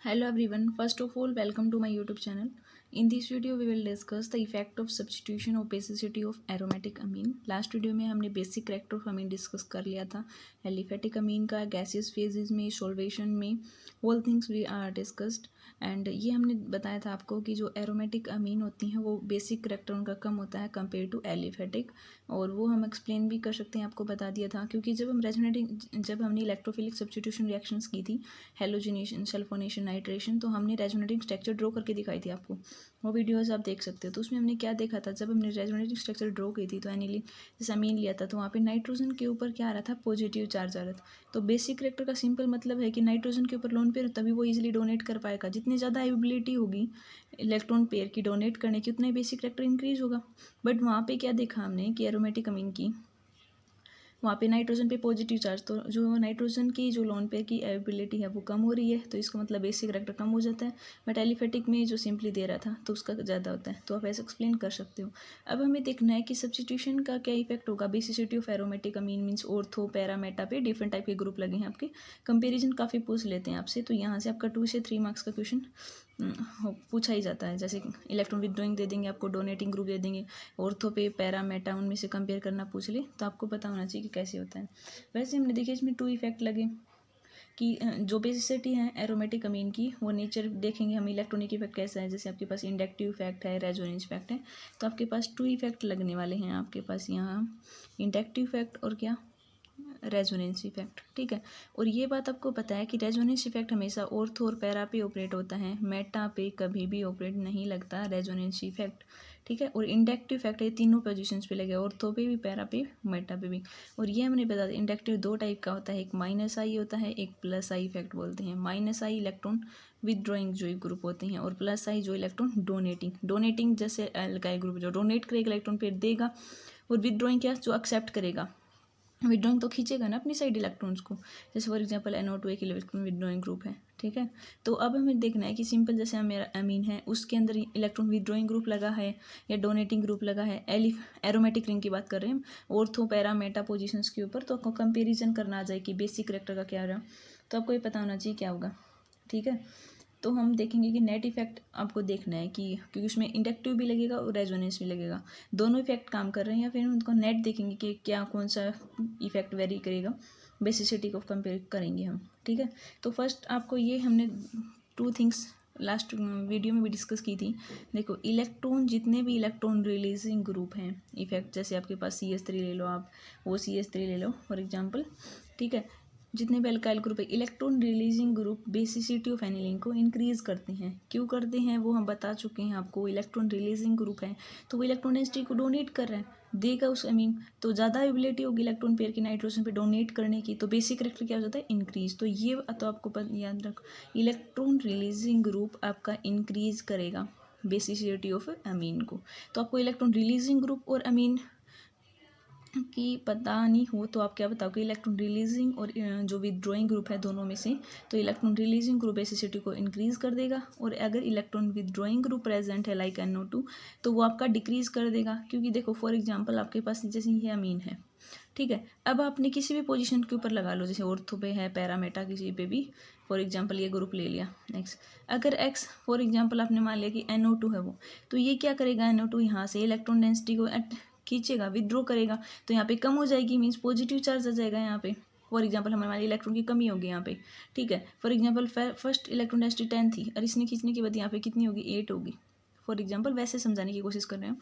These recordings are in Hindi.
Hello everyone, first of all welcome to my YouTube channel. In this video we will discuss the effect of substitution of basicity of aromatic amine. Last video में हमने basic character of amine discuss कर लिया था. एलिफेटिक अमीन का गैसेस फेजेस में, सॉल्वेशन में, all things we are discussed. And ये हमने बताया था आपको कि जो एरोमेटिक अमीन होती हैं वो बेसिक कैरेक्टर उनका कम होता है कंपेयर टू एलिफेटिक. और वो हम एक्सप्लेन भी कर सकते हैं, आपको बता दिया था. क्योंकि जब हमने इलेक्ट्रोफिलिक सब्स्टिट्यूशन रिएक्शंस की थी, हेलोजिनेशन, सल्फोनेशन, नाइट्रेशन, तो हमने रेजोनेटिंग स्ट्रक्चर ड्रॉ करके दिखाई थी आपको. वो वीडियोस आप देख सकते हो. तो उसमें हमने क्या देखा था, जब हमने रेजोनेटिंग स्ट्रक्चर ड्रॉ की थी तो एनिलीन जैसे अमीन लिया था तो वहाँ पे नाइट्रोजन के ऊपर क्या आ रहा था, पॉजिटिव चार्ज आ रहा था. तो बेसिक कैरेक्टर का सिंपल मतलब है कि नाइट्रोजन के ऊपर लोन पेयर तभी वो इजीली डोनेट कर पाएगा. जितनी ज़्यादा एबिलिटी होगी इलेक्ट्रॉन पेयर की डोनेट करने की, उतना ही बेसिक कैरेक्टर इंक्रीज होगा. बट वहाँ पे क्या देखा हमने कि एरोमेटिक अमीन की वहाँ पे नाइट्रोजन पे पॉजिटिव चार्ज, तो जो नाइट्रोजन की जो लोन पेयर की एबिलिटी है वो कम हो रही है, तो इसका मतलब बेसिक कैरेक्टर कम हो जाता है. बट एलिफेटिक में जो सिंपली दे रहा था तो उसका ज़्यादा होता है. तो आप ऐसे एक्सप्लेन कर सकते हो. अब हमें देखना है कि सब्स्टिट्यूशन का क्या इफेक्ट होगा. Basicity of aromatic amine means ortho, para, meta पे डिफरेंट टाइप के ग्रुप लगे हैं आपके. कंपेरिजन काफ़ी पूछ लेते हैं आपसे, तो यहाँ से आपका 2 से 3 मार्क्स का क्वेश्चन पूछा ही जाता है. जैसे इलेक्ट्रॉन विदड्रॉइंग दे देंगे आपको, डोनेटिंग ग्रुप दे देंगे, ऑर्थो पे, पैरा, मेटा, उनमें से कंपेयर करना पूछ ले तो आपको पता होना चाहिए कि कैसे होता है. वैसे हमने देखिए इसमें 2 इफेक्ट लगे कि जो बेसिसिटी है एरोमेटिक अमीन की वो नेचर देखेंगे हम, इलेक्ट्रॉनिक इफेक्ट कैसा है. जैसे आपके पास इंडक्टिव इफेक्ट है, रेजोनेंस इफेक्ट है, तो आपके पास 2 इफेक्ट लगने वाले हैं आपके पास यहाँ, इंडक्टिव इफेक्ट और क्या, रेजोनेंस इफेक्ट. ठीक है. और ये बात आपको पता है कि रेजोनेंस इफेक्ट हमेशा ऑर्थो और पैरा पे ऑपरेट होता है, मेटा पे कभी भी ऑपरेट नहीं लगता रेजोनेंस इफेक्ट. ठीक है. और इंडक्टिव इफेक्ट है तीनों पोजीशंस पे लगे, ऑर्थो पे भी, पैरा पे, मेटा पे भी. और ये हमने बता दिया इंडक्टिव 2 टाइप का होता है, एक माइनस आई होता है, एक प्लस आई इफेक्ट बोलते हैं. माइनस आई इलेक्ट्रॉन विदड्रॉइंग जो ग्रुप होते हैं, और प्लस आई जो इलेक्ट्रॉन डोनेटिंग जैसे एल का ग्रुप जो डोनेट करेगा इलेक्ट्रॉन पेयर देगा, और विदड्रॉइंग क्या, जो एक्सेप्ट करेगा. विदड्रॉइंग तो खींचेगा ना अपनी साइड इलेक्ट्रॉन्स को. जैसे फॉर एग्जांपल NO2 एक इलेक्ट्रॉन विदड्रॉइंग ग्रुप है. ठीक है. तो अब हमें देखना है कि सिंपल जैसे मेरा अमीन है उसके अंदर इलेक्ट्रॉन विदड्रॉइंग ग्रुप लगा है या डोनेटिंग ग्रुप लगा है. एरोमेटिक रिंग की बात कर रहे हैं हम, ऑर्थो, पैरा, मेटा पोजीशंस के ऊपर. तो आपको कंपेरिजन करना आ जाए कि बेसिक कैरेक्टर का क्या रहा, तो आपको ये पता होना चाहिए क्या होगा. ठीक है. तो हम देखेंगे कि नेट इफेक्ट आपको देखना है कि, क्योंकि उसमें इंडक्टिव भी लगेगा और रेजोनेंस भी लगेगा, दोनों इफेक्ट काम कर रहे हैं, या फिर उनको नेट देखेंगे कि क्या कौन सा इफेक्ट वेरी करेगा, बेसिसिटी को कंपेयर करेंगे हम. ठीक है. तो फर्स्ट आपको ये हमने 2 थिंग्स लास्ट वीडियो में भी डिस्कस की थी. देखो इलेक्ट्रॉन, जितने भी इलेक्ट्रॉन रिलीजिंग ग्रुप हैं इफेक्ट, जैसे आपके पास CH3 ले लो, आप OCH3 ले लो फॉर एग्जांपल. ठीक है. जितने भी अल्काइल ग्रुप है, electron releasing group basicity of aniline को इंक्रीज करते हैं. क्यों करते हैं वो हम बता चुके हैं आपको. इलेक्ट्रॉन रिलीजिंग ग्रुप है तो वो इलेक्ट्रॉन डेंसिटी को डोनेट कर रहा है, देगा उस अमीन, तो ज़्यादा एबिलिटी होगी इलेक्ट्रॉन पेयर की नाइट्रोजन पे डोनेट करने की, तो बेसिक कैरेक्टर क्या हो जाता है, इंक्रीज. तो ये तो आपको याद रखो, इलेक्ट्रॉन रिलीजिंग ग्रुप आपका इंक्रीज करेगा बेसिसिटी ऑफ अमीन को. तो आपको इलेक्ट्रॉन रिलीजिंग ग्रुप और अमीन कि पता नहीं हो तो आप क्या बताओगे, इलेक्ट्रॉन रिलीजिंग और जो विदड्रॉइंग ग्रुप है दोनों में से, तो इलेक्ट्रॉन रिलीजिंग ग्रुप बेसिसिटी को इंक्रीज कर देगा, और अगर इलेक्ट्रॉन विदड्रॉइंग ग्रुप प्रेजेंट है लाइक NO2 तो वो आपका डिक्रीज कर देगा. क्योंकि देखो फॉर एग्जांपल आपके पास जैसे ये अमीन है. ठीक है. अब आपने किसी भी पोजीशन के ऊपर लगा लो, जैसे ऑर्थो पे है, पैरामेटा किसी पे भी, फॉर एग्जांपल ये ग्रुप ले लिया एक्स. अगर एक्स फॉर एग्जांपल आपने मान लिया कि NO2 है वो, तो ये क्या करेगा, NO2 यहाँ से इलेक्ट्रॉन डेंसिटी को खींचेगा, विदड्रॉ करेगा, तो यहाँ पे कम हो जाएगी, मीन्स पॉजिटिव चार्ज आ जाएगा यहाँ पे. फॉर एग्जांपल हमारे इलेक्ट्रॉन की कमी होगी यहाँ पे. ठीक है. For example first electron density 10 थी और इसने खींचने के बाद यहाँ पे कितनी होगी, 8 होगी. फॉर एग्जांपल वैसे समझाने की कोशिश कर रहे हैं हम.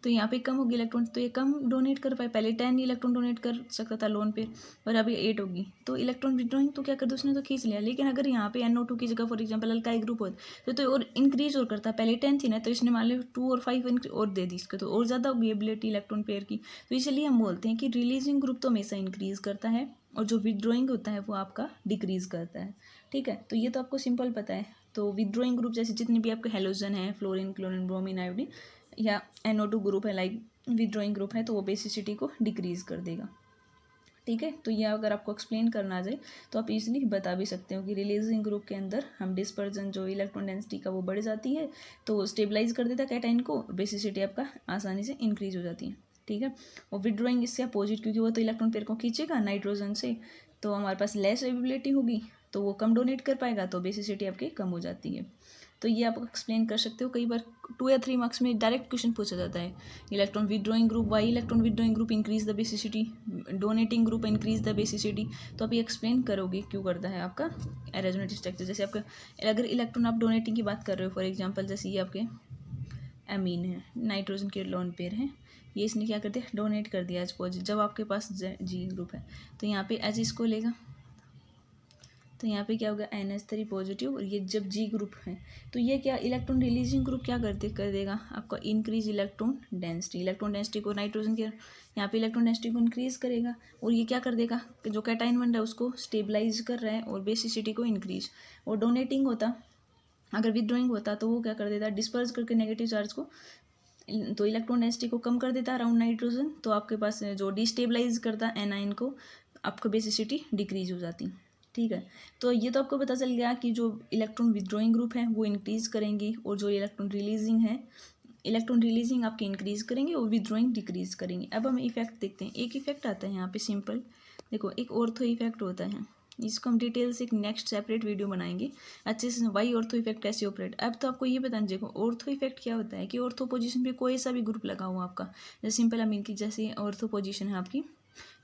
तो यहाँ पे कम होगी इलेक्ट्रॉन, तो ये कम डोनेट कर पाए. पहले 10 इलेक्ट्रॉन डोनेट कर सकता था लोन पे, और अभी 8 होगी. तो इलेक्ट्रॉन विड्रॉइंग तो क्या कर दो, उसने तो खींच लिया. लेकिन अगर यहाँ पे NO2 की जगह फॉर एग्जांपल अल्काइल ग्रुप होता तो और इंक्रीज और करता. पहले 10 थी ना, तो इसने मान लो 2 और 5 और दे दी इसको, तो और ज़्यादा होगी एबिलिटी इलेक्ट्रॉन पेयर की. तो इसलिए हम बोलते हैं कि रिलीजिंग ग्रुप तो हमेशा इंक्रीज करता है, और जो विदड्रॉइंग होता है वो आपका डिक्रीज करता है. ठीक है. तो ये तो आपको सिंपल पता है. तो विदड्रॉइंग ग्रुप जैसे जितने भी आपके हेलोजन है, फ्लोरीन, क्लोरीन, ब्रोमीन, आयोडीन, या NO2 ग्रुप है लाइक विदड्रॉइंग ग्रुप है, तो वो बेसिसिटी को डिक्रीज कर देगा. ठीक है. तो ये अगर आपको एक्सप्लेन करना आ जाए तो आप इजीली बता भी सकते हो कि रिलीजिंग ग्रुप के अंदर हम डिस्पर्जन जो इलेक्ट्रॉन डेंसिटी का वो बढ़ जाती है, तो स्टेबलाइज कर देता है कैटाइन को, बेसिसिटी आपका आसानी से इंक्रीज हो जाती है. ठीक है. और विदड्रॉइंग इससे अपोजिट, क्योंकि वो तो इलेक्ट्रॉन पेयर को खींचेगा नाइट्रोजन से, तो हमारे पास लेस एबिलिटी होगी, तो वो कम डोनेट कर पाएगा, तो बेसिसिटी आपकी कम हो जाती है। तो ये आप एक्सप्लेन कर सकते हो। कई बार 2 या 3 मार्क्स में डायरेक्ट क्वेश्चन पूछा जाता है, electron withdrawing group, why electron withdrawing group increase the basicity, donating group increase the basicity. तो आप ये एक्सप्लेन करोगे क्यों करता है आपका रेजोनेटिव स्ट्रक्चर। जैसे आपका अगर इलेक्ट्रॉन आप डोनेटिंग की बात कर रहे हो, फॉर एग्जाम्पल जैसे ये आपके एमीन है, नाइट्रोजन के लोन पेयर हैं, ये इसने क्या कर दिया, डोनेट कर दिया एज पॉजिटिव। जब आपके पास जी ग्रुप है तो यहाँ पे एच इसको लेगा, तो यहाँ पे क्या होगा NH3 पॉजिटिव। और ये जब जी ग्रुप है तो ये क्या इलेक्ट्रॉन रिलीजिंग ग्रुप क्या कर देगा आपका इंक्रीज इलेक्ट्रॉन डेंसिटी को नाइट्रोजन के यहाँ पे इलेक्ट्रॉन डेंसिटी को इंक्रीज करेगा। और ये क्या कर देगा, जो कैटाइन बन रहा है उसको स्टेबलाइज कर रहा है और बेसिसिटी को इंक्रीज। और डोनेटिंग होता, अगर विदड्रॉइंग होता तो वो क्या कर देता, डिस्पर्स करके नेगेटिव चार्ज को, तो इलेक्ट्रॉन डेंसिटी को कम कर देता अराउंड नाइट्रोजन। तो आपके पास जो डिस्टेबलाइज करता एनाइन को, आपका बेसिसिटी डिक्रीज हो जाती। ठीक है, तो ये तो आपको पता चल गया कि जो इलेक्ट्रॉन विदड्रॉइंग ग्रुप है वो इंक्रीज करेंगी, और जो इलेक्ट्रॉन रिलीजिंग है, इलेक्ट्रॉन रिलीजिंग आपके इंक्रीज करेंगे और विदड्रॉइंग डिक्रीज करेंगे। अब हम इफेक्ट देखते हैं। एक इफेक्ट आता है यहाँ पे सिंपल, देखो एक ऑर्थो इफेक्ट होता है, इसको हम डिटेल से एक नेक्स्ट सेपरेट वीडियो बनाएंगे अच्छे से, वाई ऑर्थो इफेक्ट कैसे ऑपरेट। अब तो आपको ये बताना चाहिए ऑर्थो इफेक्ट क्या होता है, कि ऑर्थो पोजीशन पे कोई सा भी ग्रुप लगा हुआ आपका, जैसे सिंपल अमीन की जैसे ऑर्थो पोजीशन है आपकी,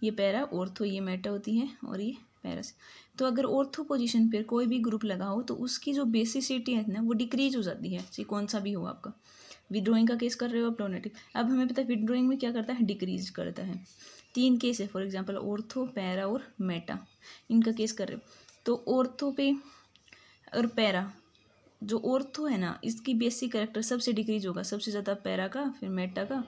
ये पैरा ऑर्थो, ये मेटा होती है और ये पैरस। तो अगर ऑर्थो पोजीशन पर कोई भी ग्रुप लगा हो तो उसकी जो बेसिसिटी है ना वो डिक्रीज हो जाती है, चाहे कौन सा भी हो आपका। विदड्रॉइंग का केस कर रहे हो आप डोनेटिव, अब हमें पता है विदड्रॉइंग में क्या करता है, डिक्रीज करता है। 3 केस है, फॉर एग्जांपल ऑर्थो, पैरा और मेटा, इनका केस कर रहे हो। तो ऑर्थो पे और पैरा, जो ऑर्थो है ना इसकी बेसिक कैरेक्टर सबसे डिक्रीज होगा, सबसे ज़्यादा पैरा का, फिर मेटा का,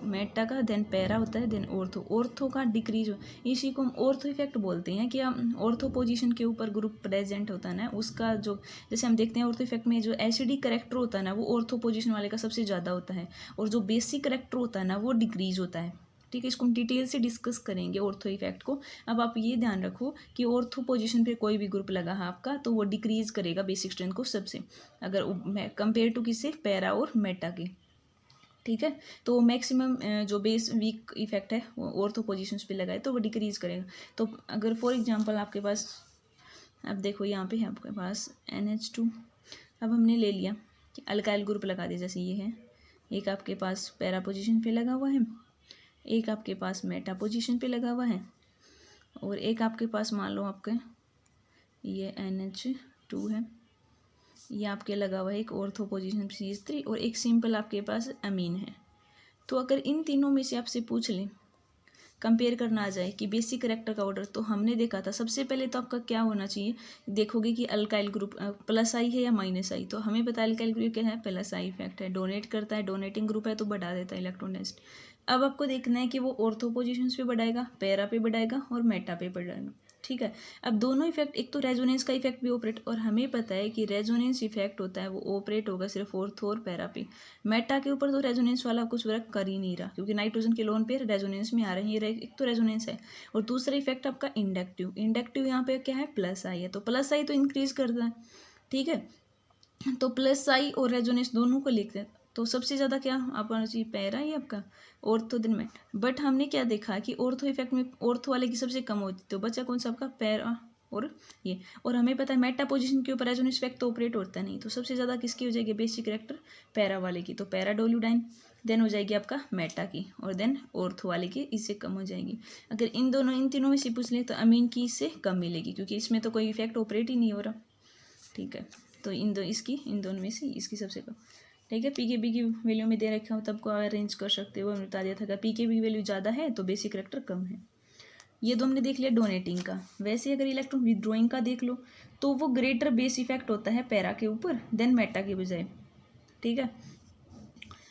मेटा का, देन पैरा होता है, देन ऑर्थो का डिक्रीज हो। इसी को हम ऑर्थो इफेक्ट बोलते हैं, कि हम ऑर्थो पोजीशन के ऊपर ग्रुप प्रेजेंट होता है ना उसका जो, जैसे हम देखते हैं ऑर्थो इफेक्ट में जो एसिडिक करेक्टर होता है ना वो ऑर्थो पोजीशन वाले का सबसे ज़्यादा होता है, और जो बेसिक करेक्टर होता है ना वो डिक्रीज होता है। ठीक है, इसको हम डिटेल से डिस्कस करेंगे ऑर्थो इफेक्ट को। अब आप ये ध्यान रखो कि ऑर्थो पोजीशन पे कोई भी ग्रुप लगा है आपका तो वो डिक्रीज करेगा बेसिक स्ट्रेंथ को सबसे, अगर कंपेयर टू किससे, पैरा और मेटा के। ठीक है, तो मैक्सिमम जो बेस वीक इफेक्ट है वो ऑर्थो पोजीशंस पे लगाए तो वो डिक्रीज करेगा। तो अगर फॉर एग्जांपल आपके पास, अब देखो यहाँ पे है आपके पास NH2, अब हमने ले लिया कि अल्काइल ग्रुप लगा दिया, जैसे ये है, एक आपके पास पैरा पोजीशन पे लगा हुआ है, एक आपके पास मेटा पोजीशन पे लगा हुआ है, और एक आपके पास मान लो आपके ये NH2 है, ये आपके लगा हुआ है एक ऑर्थो पोजीशन CH3, और एक सिंपल आपके पास अमीन है। तो अगर इन तीनों में से आपसे पूछ लें, कंपेयर करना आ जाए कि बेसिक कैरेक्टर का ऑर्डर, तो हमने देखा था सबसे पहले तो आपका क्या होना चाहिए, देखोगे कि अल्काइल ग्रुप प्लस आई है या माइनस आई। तो हमें पता है अल्काइल ग्रुप क्या है, प्लस आई इफेक्ट है, डोनेट करता है, डोनेटिंग ग्रुप है तो बढ़ा देता है इलेक्ट्रॉन डेंसिटी। अब आपको देखना है कि वो ऑर्थो पोजीशंस पे बढ़ाएगा, पैरा पे बढ़ाएगा और मेटा पे बढ़ाएगा। ठीक है, अब दोनों इफेक्ट, एक तो रेजोनेंस का इफेक्ट भी ऑपरेट, और हमें पता है कि रेजोनेंस इफेक्ट होता है वो ऑपरेट होगा सिर्फ ऑर्थो और पैरा पे। मेटा के ऊपर तो रेजोनेंस वाला कुछ वर्क कर ही नहीं रहा, क्योंकि नाइट्रोजन के लोन पे रेजोनेंस में आ रहे हैं, एक तो रेजोनेंस है, और दूसरा इफेक्ट आपका इंडक्टिव यहाँ पे क्या है, प्लस आई है, तो प्लस आई तो इंक्रीज करता है। ठीक है, तो प्लस आई और रेजोनेंस दोनों को लिखते हैं, तो सबसे ज़्यादा क्या आपका चाहिए, पैरा ही आपका, ऑर्थो दिन में। बट हमने क्या देखा कि ऑर्थो इफेक्ट में ऑर्थो वाले की सबसे कम होती, तो बचा कौन सा आपका, पैरा और ये। और हमें पता है मेटा पोजीशन के ऊपर रेजोनेंस इफेक्ट तो ऑपरेट होता नहीं, तो सबसे ज़्यादा किसकी हो जाएगी बेसिक कैरेक्टर, पैरा वाले की, तो पैरा डोल्यूडाइन, देन हो जाएगी आपका मेटा की, और देन ऑर्थो वाले की इससे कम हो जाएगी। अगर इन तीनों में से पूछ लें तो अमीन की इससे कम मिलेगी, क्योंकि इसमें तो कोई इफेक्ट ऑपरेट ही नहीं हो रहा। ठीक है, तो इन दोनों में से इसकी सबसे कम। ठीक है, PKB की वैल्यू में दे रखा हो तब को अरेंज कर सकते हो, हमने बता दिया था। अगर PKB की वैल्यू ज़्यादा है तो बेसिक कैरेक्टर कम है। ये तो हमने देख लिया डोनेटिंग का। वैसे अगर इलेक्ट्रॉन विदड्रॉइंग का देख लो तो वो ग्रेटर बेस इफेक्ट होता है पैरा के ऊपर देन मेटा के बजाय। ठीक है,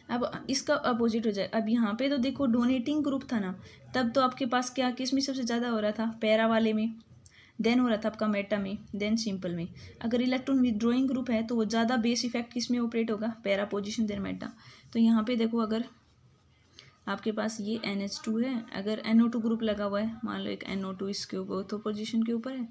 अब इसका अपोजिट हो जाए। अब यहाँ पे तो देखो डोनेटिंग ग्रुप था ना, तब तो आपके पास क्या किस में सबसे ज़्यादा हो रहा था, पैरा वाले में, देन हो रहा था आपका मेटा में, देन सिंपल में। अगर इलेक्ट्रॉन विदड्रॉइंग ग्रुप है तो वो ज़्यादा बेस इफेक्ट किस में ऑपरेट होगा, पैरा पोजीशन देन मेटा। तो यहाँ पे देखो अगर आपके पास ये NH2 है, अगर NO2 ग्रुप लगा हुआ है, मान लो एक NO2 इसके ऊपर ऑर्थो पोजीशन के ऊपर है,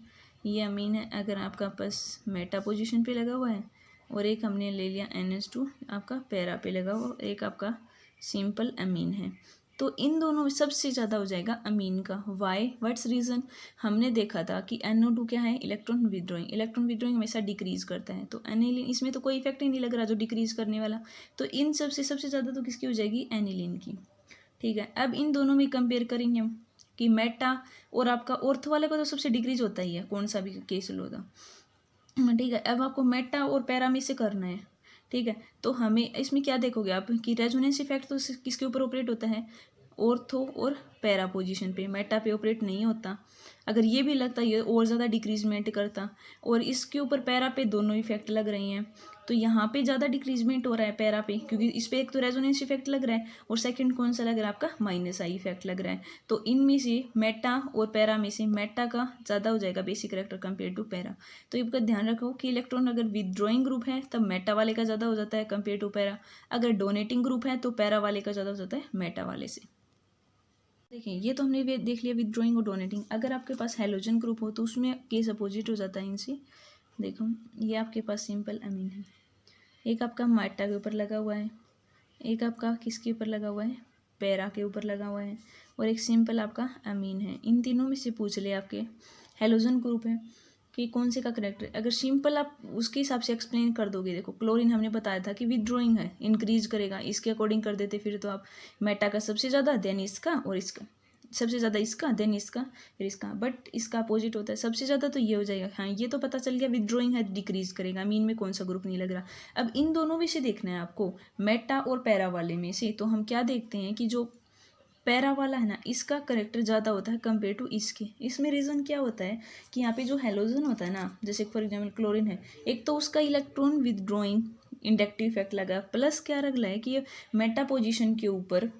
ये अमीन है, अगर आपका पास मेटा पोजीशन पे लगा हुआ है, और एक हमने ले लिया NH2 आपका पैरा पे लगा हुआ, एक आपका सिंपल अमीन है। तो इन दोनों में सबसे ज़्यादा हो जाएगा अमीन का। Why, what's reason? हमने देखा था कि NO2 क्या है, इलेक्ट्रॉन विद्रोइंग हमेशा डिक्रीज करता है। तो एनिलीन, इसमें तो कोई इफेक्ट ही नहीं लग रहा जो डिक्रीज करने वाला, तो इन सबसे ज़्यादा तो किसकी हो जाएगी, एनिलीन की। ठीक है, अब इन दोनों में कंपेयर करेंगे हम कि मेटा और आपका ऑर्थो वाले का तो सबसे डिक्रीज होता ही है, कौन सा भी केस लो था। ठीक है, अब आपको मेटा और पैरा में से करना है। ठीक है, तो हमें इसमें क्या देखोगे आप कि रेजोनेंस इफेक्ट तो किसके ऊपर ऑपरेट होता है, ऑर्थो और पैरा पोजीशन पे, मेटा पे ऑपरेट नहीं होता। अगर ये भी लगता ये और ज़्यादा डिक्रीजमेंट करता, और इसके ऊपर पैरा पे दोनों इफेक्ट लग रही हैं, तो यहाँ पे ज़्यादा डिक्रीजमेंट हो रहा है पैरा पे, क्योंकि इस पर एक तो रेजोनेंस इफेक्ट लग रहा है और सेकंड कौन सा लग रहा है आपका, -I इफेक्ट लग रहा है। तो इनमें से मेटा और पैरा में से मेटा का ज़्यादा हो जाएगा basic character compare to para. तो इसका ध्यान रखो कि इलेक्ट्रॉन अगर विदड्रॉइंग ग्रुप है तब मेटा वाले का ज़्यादा हो जाता है कंपेयर टू पैरा, अगर डोनेटिंग ग्रुप है तो पैरा वाले का ज़्यादा हो जाता है मेटा वाले से। देखिए, ये तो हमने देख लिया विदड्रॉइंग और डोनेटिंग। अगर आपके पास हैलोजन ग्रुप हो तो उसमें केस अपोजिट हो जाता है इनसे। देखो, ये आपके पास सिंपल अमीन है, एक आपका मेटा के ऊपर लगा हुआ है, एक आपका किसके ऊपर लगा हुआ है, पैरा के ऊपर लगा हुआ है, और एक सिंपल आपका अमीन है। इन तीनों में से पूछ ले आपके हैलोजन ग्रुप है कि कौन से का करेक्टर। अगर सिंपल आप उसके हिसाब से एक्सप्लेन कर दोगे, देखो क्लोरीन हमने बताया था कि विदड्रॉइंग है, इंक्रीज करेगा, इसके अकॉर्डिंग कर देते फिर तो आप मेटा का सबसे ज़्यादा, देन इसका, और इसका सबसे ज़्यादा इसका, देन इसका, फिर इसका। बट इसका अपोजिट होता है, सबसे ज़्यादा तो ये हो जाएगा। हाँ, ये तो पता चल गया विदड्रॉइंग है, डिक्रीज करेगा। मीन में कौन सा ग्रुप नहीं लग रहा। अब इन दोनों में से देखना है आपको, मेटा और पैरा वाले में से। तो हम क्या देखते हैं कि जो पैरा वाला है ना, इसका करेक्टर ज़्यादा होता है कंपेयर टू इसके। इसमें रीज़न क्या होता है कि यहाँ पे जो हैलोजन होता है ना, जैसे फॉर एग्जाम्पल क्लोरीन है, एक तो उसका इलेक्ट्रॉन विदड्रॉइंग इंडक्टिव इफेक्ट लगा, प्लस क्या लगा है कि ये मेटा पोजिशन के ऊपर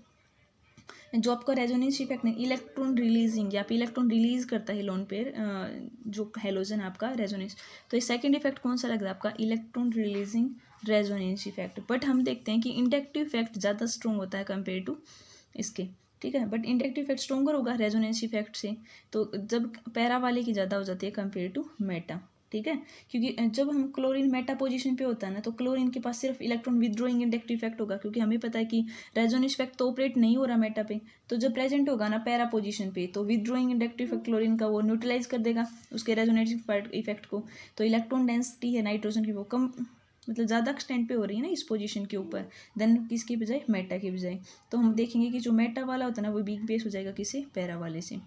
जो आपका रेजोनेंस इफेक्ट नहीं, इलेक्ट्रॉन रिलीजिंग, या फिर इलेक्ट्रॉन रिलीज करता है लोन पेयर जो हैलोजन आपका रेजोनेंस। तो ये सेकंड इफेक्ट कौन सा लग रहा है आपका, electron releasing resonance effect. But हम देखते हैं कि इंडक्टिव इफेक्ट ज़्यादा स्ट्रॉन्ग होता है कंपेयर टू इसके। ठीक है, बट इंडक्टिव इफेक्ट स्ट्रॉन्गर होगा रेजोनेंस इफेक्ट से, तो जब पैरा वाले की ज़्यादा हो जाती है कंपेयर टू मेटा। ठीक है, क्योंकि जब हम क्लोरीन मेटा पोजीशन पे होता है ना, तो क्लोरीन के पास सिर्फ इलेक्ट्रॉन विदड्रॉइंग इंडक्टिव इफेक्ट होगा, क्योंकि हमें पता है कि रेजोनेंस इफेक्ट तो ऑपरेट नहीं हो रहा मेटा पे। तो जब प्रेजेंट होगा ना पैरा पोजीशन पे, तो विदड्रॉइंग इंडक्टिव इफेक्ट क्लोरीन का वो न्यूट्रलाइज कर देगा उसके रेजोनेंस इफेक्ट को। तो इलेक्ट्रॉन डेंसिटी है नाइट्रोजन की वो कम, मतलब ज़्यादा एक्सटेंड पे हो रही है ना इस पोजीशन के ऊपर, देन किसकी बजाय, मेटा की बजाय। तो हम देखेंगे कि जो मेटा वाला होता है ना, वो वीक बेस हो जाएगा किसे, पैरा वाले से।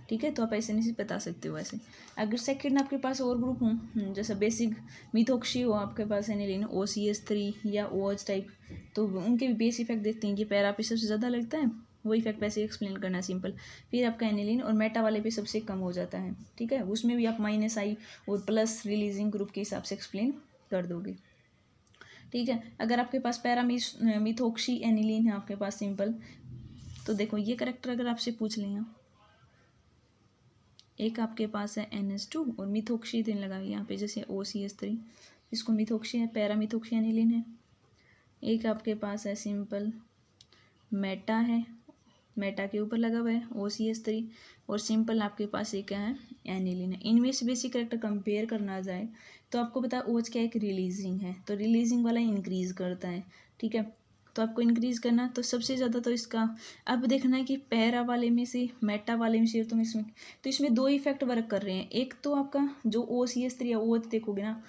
ठीक है, तो आप ऐसे नहीं बता सकते हो ऐसे। अगर सेकंड आपके पास और ग्रुप हो, जैसा बेसिक मिथोक्सी हो आपके पास एनिलीन OCH3 या OH टाइप, तो उनके भी बेस इफेक्ट देखते हैं कि पैरा पे सबसे ज़्यादा लगता है, वो इफेक्ट वैसे एक्सप्लेन करना है सिंपल। फिर आपका एनिलीन और मेटा वाले पे सबसे कम हो जाता है। ठीक है, उसमें भी आप -I और प्लस रिलीजिंग ग्रुप के हिसाब से एक्सप्लेन कर दोगे। ठीक है, अगर आपके पास पैरा मिथोक्सी एनिलीन है आपके पास सिंपल, तो देखो ये करेक्टर अगर आपसे पूछ लें, एक आपके पास है NH2 और मिथोक्सी दिन लगा यहाँ पे, जैसे OCH3, इसको मिथोक्सी है, पैरा मिथोक्सी एनिलीन है। एक आपके पास है सिंपल मेटा है, मेटा के ऊपर लगा हुआ है OCH3, और सिंपल आपके पास एक है एनिलीन है। इनमें से बेसिक करेक्टर कंपेयर करना जाए तो आपको पता है OH क्या एक रिलीजिंग है, तो रिलीजिंग वाला इंक्रीज करता है। ठीक है, तो आपको इंक्रीज करना, तो सबसे ज़्यादा तो इसका अब देखना है कि पैरा वाले में से, मेटा वाले में से, तुम इसमें, तो इसमें दो इफेक्ट वर्क कर रहे हैं। एक तो आपका जो OCH3 या OH देखोगे ना,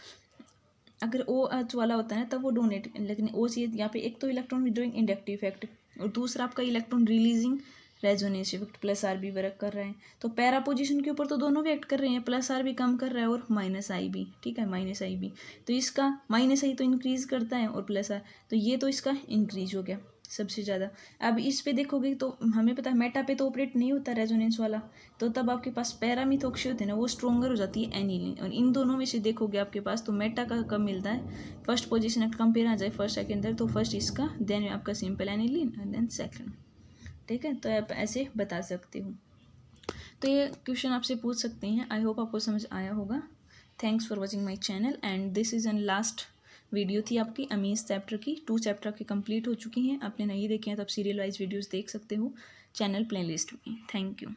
अगर OH वाला होता है तब वो डोनेट, लेकिन OCH यहाँ पे एक तो इलेक्ट्रॉन विड्रॉइंग इंडक्टिव इफेक्ट, और दूसरा आपका electron releasing resonance effect +R भी वर्क कर रहे हैं। तो पैरा पोजीशन के ऊपर तो दोनों भी एक्ट कर रहे हैं, +R भी कम कर रहा है और -I भी। ठीक है, -I भी, तो इसका -I तो इंक्रीज करता है और +R, तो ये तो इसका इंक्रीज हो गया सबसे ज़्यादा। अब इस पे देखोगे तो हमें पता है मेटा पे तो ऑपरेट नहीं होता रेजोनेंस वाला, तो तब आपके पास पैरा मिथोक्सी होते हैं ना, वो स्ट्रोंगर हो जाती है एनिलीन। और इन दोनों में से देखोगे आपके पास तो मेटा का कम मिलता है। फर्स्ट पोजीशन कंपेयर आ जाए फर्स्ट सेकेंड थर्ड, तो फर्स्ट इसका, देन आपका simple aniline, and then second. ठीक है, तो आप ऐसे बता सकते हो। तो ये क्वेश्चन आपसे पूछ सकते हैं। आई होप आपको समझ आया होगा। Thanks for watching my channel, and this is an last video थी आपकी अमीन्स चैप्टर की। 2 चैप्टर के कंप्लीट हो चुकी हैं। आपने नहीं देखे हैं तो आप सीरियल वाइज वीडियोज़ देख सकते हो चैनल प्लेलिस्ट में। Thank you.